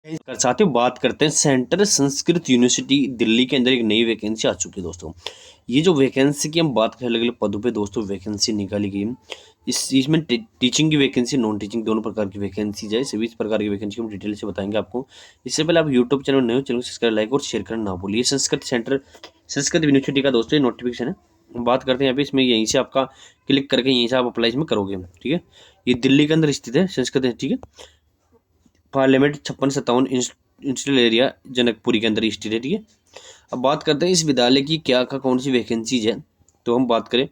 कर साथियों बात करते हैं सेंट्रल संस्कृत यूनिवर्सिटी दिल्ली के अंदर एक नई वैकेंसी आ चुकी है दोस्तों। ये जो वैकेंसी की हम बात करें अलग अलग पदों पे दोस्तों वैकेंसी निकाली गई है। इसमें टीचिंग की वैकेंसी नॉन टीचिंग दोनों प्रकार की वैकेंसी है। सभी प्रकार की वैकेंसी हम डिटेल से बताएंगे आपको। इससे पहले आप यूट्यूब चैनल नए हो चैनल को सब्सक्राइब लाइक और शेयर करना ना भूलिए। संस्कृत यूनिवर्सिटी का दोस्तों ये नोटिफिकेशन है। हम बात करते हैं यहाँ पे इसमें यहीं से आपका क्लिक करके यहीं से आप अप्लाई इसमें करोगे। ठीक है, ये दिल्ली के अंदर स्थित है संस्कृत। ठीक है, पार्लियामेंट 56-57 इंडस्ट्रियल एरिया जनकपुरी के अंदर स्थित है। ठीक है, अब बात करते हैं इस विद्यालय की क्या कौन सी वैकेंसीज है। तो हम बात करें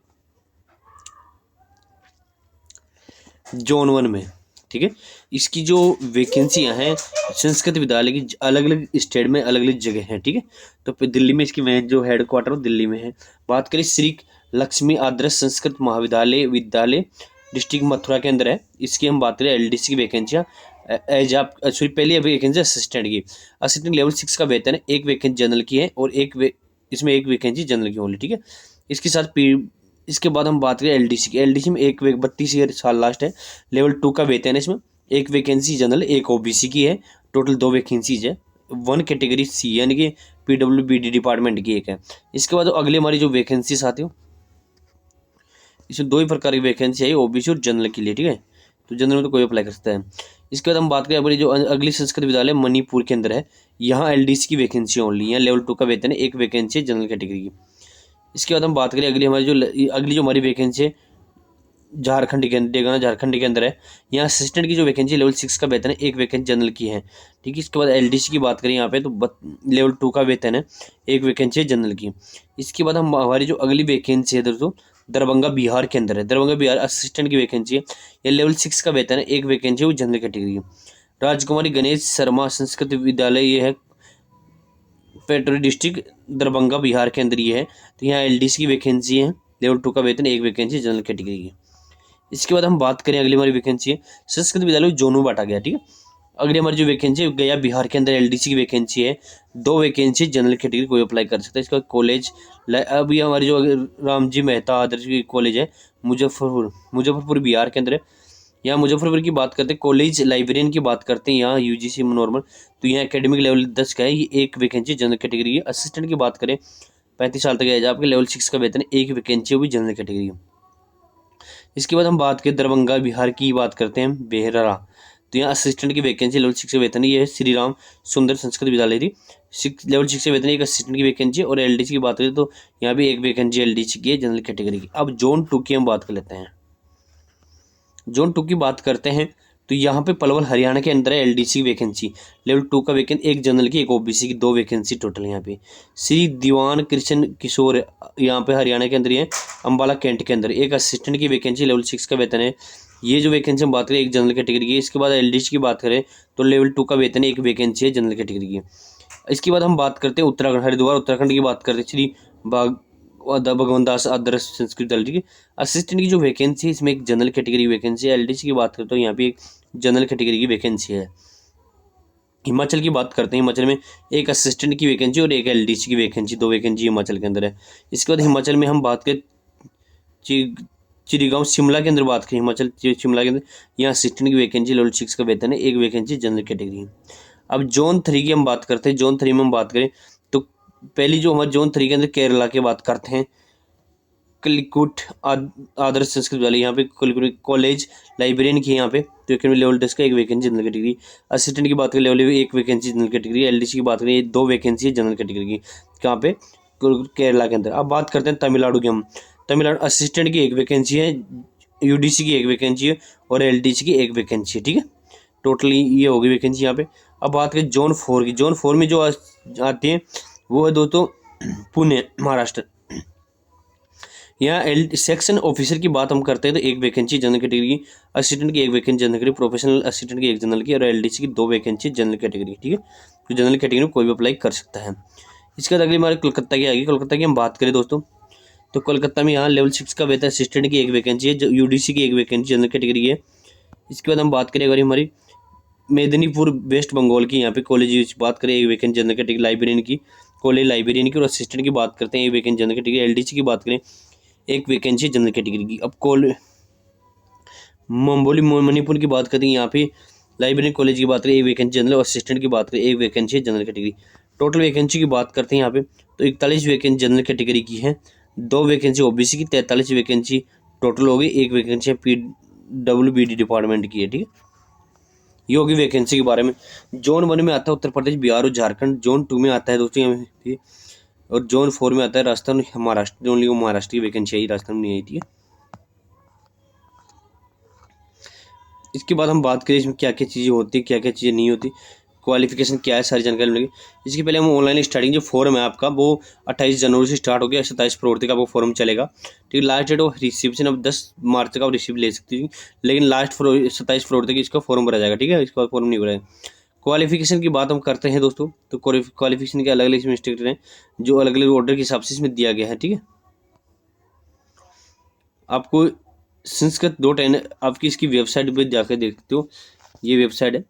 जोन 1 में। ठीक है, इसकी जो वैकेंसियां हैं संस्कृत विद्यालय की अलग अलग स्टेट में अलग अलग जगह हैं। ठीक है, तो फिर दिल्ली में इसकी मेन जो हेड क्वार्टर दिल्ली में है। बात करें श्री लक्ष्मी आदर्श संस्कृत महाविद्यालय विद्यालय डिस्ट्रिक्ट मथुरा के अंदर है। इसकी हम बात करें एलडीसी की वैकेंसियाँ एज आप सॉरी पहली वैकेंसी असिस्टेंट की। असिस्टेंट लेवल 6 का वेतन है। एक वैकेंसी जनरल की है और इसमें एक वैकेंसी जनरल की ओनली। ठीक है, इसके साथ इसके बाद हम बात करें एलडीसी की। एलडीसी में 32 साल लास्ट है। लेवल 2 का वेतन है। इसमें एक वैकेंसी जनरल एक ओबीसी की है। टोटल 2 वैकेंसीज है। 1 कैटेगरी सी यानी कि पीडब्ल्यूबीडी डिपार्टमेंट की एक है। इसके बाद अगली हमारी जो वैकेंसी आती हो इसमें 2 ही प्रकार की वैकेंसी है, ओबीसी और जनरल के लिए। ठीक है, तो जनरल में तो कोई अप्लाई कर सकता है। इसके बाद हम बात करें हमारी जो अगली संस्कृत विद्यालय मणिपुर के अंदर है। यहाँ एलडीसी की वैकेंसी ओनली है। लेवल 2 का वेतन है। एक वैकेंसी है जनरल कैटेगरी की। इसके बाद हम बात करें अगली जो हमारी वैकेंसी है झारखंड के अंदर डेगाना झारखंड के अंदर है। यहाँ असिस्टेंट की जो वैकेंसी लेवल 6 का वेतन है। एक वैकेंसी जनरल की है। ठीक है, इसके बाद एलडीसी की बात करें यहाँ पे तो लेवल 2 का वेतन है। एक वैकेंसी है जनरल की। इसके बाद हम हमारी जो अगली वैकेंसी है दोस्तों दरभंगा बिहार के अंदर है। दरभंगा बिहार असिस्टेंट की वैकेंसी है। यह लेवल 6 का वेतन है। एक वैकेंसी है वो जनरल कैटेगरी की। राजकुमारी गणेश शर्मा संस्कृत विद्यालय ये है पेट्रोल डिस्ट्रिक्ट दरभंगा बिहार के अंदर ये है। तो यहाँ एलडीसी की वैकेंसी है। लेवल 2 का वेतन एक वैकेंसी जनरल कैटेगरी की। इसके बाद हम बात करें अगली हमारी वैकेंसी है संस्कृत विद्यालय जोनू बांटा गया। ठीक है, अगली हमारी जो वैकेंसी है गया बिहार के अंदर एलडीसी की वैकेंसी है। 2 वैकेंसी जनरल कैटेगरी कोई अप्लाई कर सकता है। इसका कॉलेज अभी हमारी जो रामजी मेहता आदर्श कॉलेज है मुजफ्फरपुर बिहार के अंदर है। यहाँ मुजफ्फरपुर की बात करते हैं कॉलेज लाइब्रेरियन की बात करते हैं यहाँ यूजीसी नॉर्मल। तो यहाँ एकेडमिक लेवल 10 का है। ये एक वैकेंसी जनरल कैटेगरी है। असिस्टेंट की बात करें 35 साल तक एज आपके लेवल 6 का वेतन एक वैकेंसी वो भी जनरल कैटेगरी है। इसके बाद हम बात करें दरभंगा बिहार की बात करते हैं बेहरा। तो यहाँ असिस्टेंट की वैकेंसी लेवल 6 से वेतन है। ये है श्री राम सुंदर संस्कृत विद्यालय थी। लेवल 6 से वेतन एक असिस्टेंट की वैकेंसी और एलडीसी की बात करें तो यहाँ भी एक वैकेंसी एलडीसी की है जनरल कैटेगरी की। अब जोन 2 की हम बात कर लेते हैं। जोन 2 की बात करते हैं तो यहाँ पे पलवल हरियाणा के अंदर है एलडीसी की वैकेंसी। लेवल 2 का वैकेंसी एक जनरल की एक ओबीसी की 2 वैकेंसी टोटल यहाँ पे। श्री दीवान कृष्ण किशोर यहाँ पे हरियाणा के अंदर ही है। अम्बाला कैंट के अंदर एक असिस्टेंट की वैकेंसी लेवल 6 का वेतन है। ये जो वैकेंसी हम बात करें एक जनरल कैटेगरी की। इसके बाद एलडीसी की बात करें तो लेवल 2 का वेतन एक वैकेंसी है जनरल कैटेगरी की। इसके बाद हम बात करते हैं उत्तराखंड हरिद्वार उत्तराखंड की बात करते हैं श्री भगवान दास आदर्श संस्कृत विद्यालय की। असिस्टेंट की जो वैकेंसी है इसमें एक जनरल कैटेगरी वैकेंसी है। एलडीसी की बात करते हो यहाँ पे एक जनरल कैटेगरी की वैकेंसी है। हिमाचल की बात करते हैं हिमाचल में एक असिस्टेंट की वैकेंसी और एक एलडीसी की वैकेंसी 2 वैकेंसी हिमाचल के अंदर है। इसके बाद हिमाचल में हम बात करें चिरीगांव शिमला के अंदर बात करें हिमाचल शिमला के अंदर यहाँ असिस्टेंट की वैकेंसी लेवल 6 का वेतन है। एक वैकेंसी जनरल कैटेगरी है। अब जोन 3 की हम बात करते हैं। जोन 3 में हम बात करें तो पहली जो हमारे जोन 3 के अंदर केरला की बात करते हैं कलिकुट आदर्श संस्कृत विद्यालय। यहाँ पे कॉलेज लाइब्रेरियन की यहाँ पे तो एक लेवल 10 का एक वैकेंसी जनरल कैटेगरी। असिस्टेंट की बात करें लेवल एक वैकेंसी जनरल कैटेगरी। एलडीसी की बात करें 2 वैकेंसी जनरल कैटेगरी की कहाँ पे केरला के अंदर। अब बात करते हैं तमिलनाडु की हम। तमिलनाडु असिस्टेंट की एक वैकेंसी है। यूडीसी की एक वैकेंसी है और एलडीसी की एक वैकेंसी है। ठीक है, टोटली ये होगी वैकेंसी यहाँ पे। अब बात करें जोन 4 की। जोन 4 में जो आती है वो है दोस्तों पुणे महाराष्ट्र। यहाँ सेक्शन ऑफिसर की बात हम करते हैं तो एक वैकेंसी जनरल कैटेगरी की। असिस्टेंट की एक vacancy general category. Professional assistant की एक जनरल की और एलडीसी की 2 वैकेंसी जनरल कैटेगरी। ठीक है, तो जनरल कैटेगरी में कोई भी अप्लाई कर सकता है। इसके बाद अगली हमारे कोलकाता की आएगी। कोलकाता की हम बात करें दोस्तों तो कोलकाता में यहाँ लेवल 6 का वेतन असिस्टेंट की एक वैकेंसी है। यूडीसी की एक वैकेंसी जनरल कैटेगरी है। इसके बाद हम बात करें अगर हमारी मेदिनीपुर वेस्ट बंगाल की यहाँ पे कॉलेज बात करें एक वैकेंसी जनरल कैटेगरी लाइब्रेरियन की कॉलेज लाइब्रेरियन की और असिस्टेंट की बात करते हैं एक वैकेंसी जनरल कैटेगरी। एलडीसी की बात करें एक वैकेंसी जनरल कैटेगरी की। अब मणिपुर की बात करते हैं यहाँ पे लाइब्रेरी कॉलेज की बात करें एक वैकेंसी, जनरल असिस्टेंट की बात करें एक वैकेंसी है जनरल कैटेगरी। टोटल वैकेंसी की बात करते हैं यहाँ पे तो 41 वैकेंसी जनरल कैटेगरी की है, 2 वैकेंसी ओबीसी की, 43 वैकेंसी टोटल हो गई, 1 वैकेंसी PWBD डिपार्टमेंट की है, ठीक है। ये होगी वैकेंसी के बारे में। जोन 1 में आता है उत्तर प्रदेश, बिहार और झारखंड। जोन 2 में आता है दोस्तों यहाँ पे, और जोन 4 में आता है राजस्थान, महाराष्ट्र। ओनली वो महाराष्ट्र की वैकेंसी आई, राजस्थान में नहीं आई थी। इसके बाद हम बात करें इसमें क्या क्या चीज़ें होती है, क्या क्या चीज़ें नहीं होती, क्वालिफिकेशन क्या है, सारी जानकारी मिलेगी। इसके पहले हम ऑनलाइन स्टार्टिंग जो फॉर्म है आपका वो 28 जनवरी से स्टार्ट हो गया, 27 फरवरी तक आपको फॉर्म चलेगा, ठीक है। लास्ट डेट ऑफ रिसिप्शन अब 10 मार्च तक आप रिसीव ले सकते हैं, लेकिन लास्ट 27 फरवरी तक इसका फॉर्म भरा जाएगा, ठीक है। इसका फॉर्म नहीं भरा। क्वालिफिकेशन की बात हम करते हैं दोस्तों, तो क्वालिफिकेशन के अलग अलग इसमें स्ट्रिक्ट हैं, जो अलग अलग ऑर्डर के हिसाब से इसमें दिया गया है, ठीक है। आपको संस्कृत .in आपकी इसकी वेबसाइट पे जाकर देख सकते हो, ये वेबसाइट है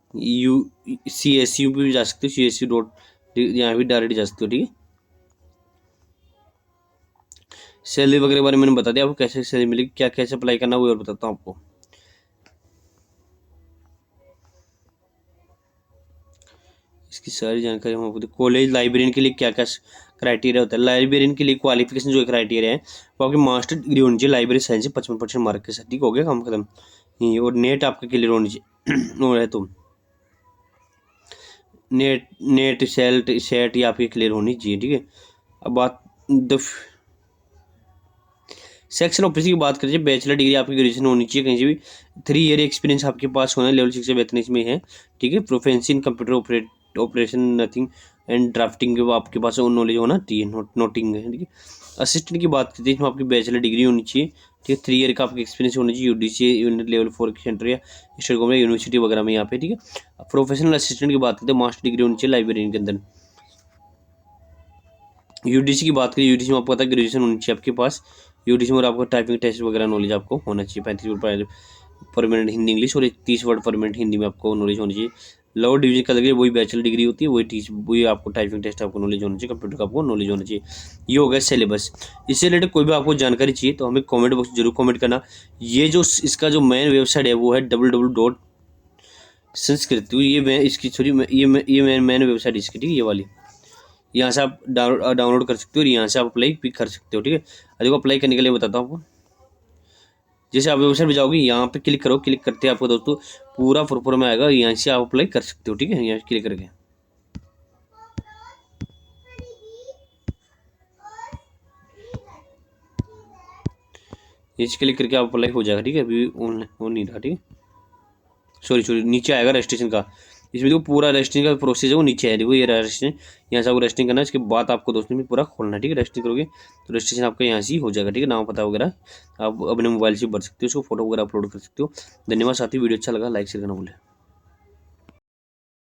CSU पे भी जा सकते हो, CSU डॉट यहाँ भी डायरेक्ट जा सकते हो, ठीक है। सैलरी वगैरह बारे में मैंने बता दिया आपको, कैसे सैलरी मिलेगी, क्या कैसे अप्लाई करना वो और बताता हूँ आपको। इसकी सारी जानकारी हम आपको, कॉलेज लाइब्रेरियन के लिए क्या क्या क्राइटेरिया होता है। लाइब्रेरियन के लिए क्वालिफिकेशन जो क्राइटेरिया है वो आपकी मास्टर डिग्री होनी चाहिए लाइब्रेरी साइंस से 55% मार्क के साथ, ठीक हो गया काम खत्म। और नेट आपका क्लियर होनी चाहिए और है तो नेट नेट सेट ये आपकी क्लियर होनी चाहिए, ठीक है। अब बात द सेक्शन ऑफिस की बात करें, बैचलर डिग्री आपकी ग्रेजुएशन होनी चाहिए कहीं से भी, 3 ईयर एक्सपीरियंस आपके पास होना है, लेवल 6 से वेतन इसमें है, ठीक है। Proficiency in computer operation nothing and drafting के आपके पास नॉलेज होना चाहिए, नोटिंग है, ठीक है। असिस्टेंट की बात करते हैं, इसमें आपकी बैचलर डिग्री होनी चाहिए, ठीक है। 3 ईयर का आपका एक्सपीरियंस होना चाहिए, UDC यूनिट लेवल 4 के सेंटर या स्टेट गवर्नमेंट यूनिवर्सिटी वगैरह में यहाँ पे, ठीक है। प्रोफेशनल असिस्टेंट की बात करते हैं, मास्टर डिग्री होनी चाहिए लाइब्रेरी के अंदर। UDC की बात करें, UDC में आपको पता है ग्रेजुएशन होनी चाहिए आपके पास, UDC में, और आपको टाइपिंग टेस्ट वगैरह नॉलेज आपको होना चाहिए, 35 वर्ड पर मिनट हिंदी इंग्लिश और 30 वर्ड पर मिनट हिंदी में आपको नॉलेज होनी चाहिए। लोअर डिवीजन का लगे वही बैचलर डिग्री होती है, वही आपको टाइपिंग टेस्ट आपको नॉलेज होना चाहिए, कंप्यूटर का आपको नॉलेज होना चाहिए। ये हो गया सिलेबस। इससे रिलेटेड कोई भी आपको जानकारी चाहिए तो हमें कमेंट बॉक्स जरूर कमेंट करना। ये जो इसका जो मेन वेबसाइट है वो है www.संस्कृत, ये इसकी सॉरी ये मेन वेबसाइट इसकी, ठीक है, ये वाली। यहाँ से आप डाउनलोड कर सकते हो और यहाँ से आप अप्लाई भी कर सकते हो, ठीक है। देखो अप्लाई करने के लिए बताता हूँ आपको। जैसे आप वेबसाइट पे जाओगे, यहाँ पे क्लिक करो, क्लिक करते हैं आपको दोस्तों पूरा फॉर्म में आएगा, यहाँ से आप अप्लाई कर सकते हो, ठीक है। यहाँ क्लिक करके क्लिक करके आप अप्लाई हो जाएगा, ठीक है। अभी ऑनलाइन हो नहीं रहा, ठीक है। सॉरी नीचे आएगा रजिस्ट्रेशन का, इसमें देखो पूरा रजिस्ट्रेशन का प्रोसेस है वो नीचे है, देखो ये रजिस्ट्रेशन, यहाँ से आपको रजिस्ट्रेशन करना है। इसके बाद आपको दोस्तों में पूरा खोलना है, ठीक है। रजिस्ट्रेशन करोगे तो रजिस्ट्रेशन आपका यहाँ से ही हो जाएगा, ठीक है। नाम पता वगैरह आप अपने मोबाइल से भर सकते हो, उसको फोटो वगैरह अपलोड कर सकते हो। धन्यवाद साथी, वीडियो अच्छा लगा लाइक शेयर करना भूलें।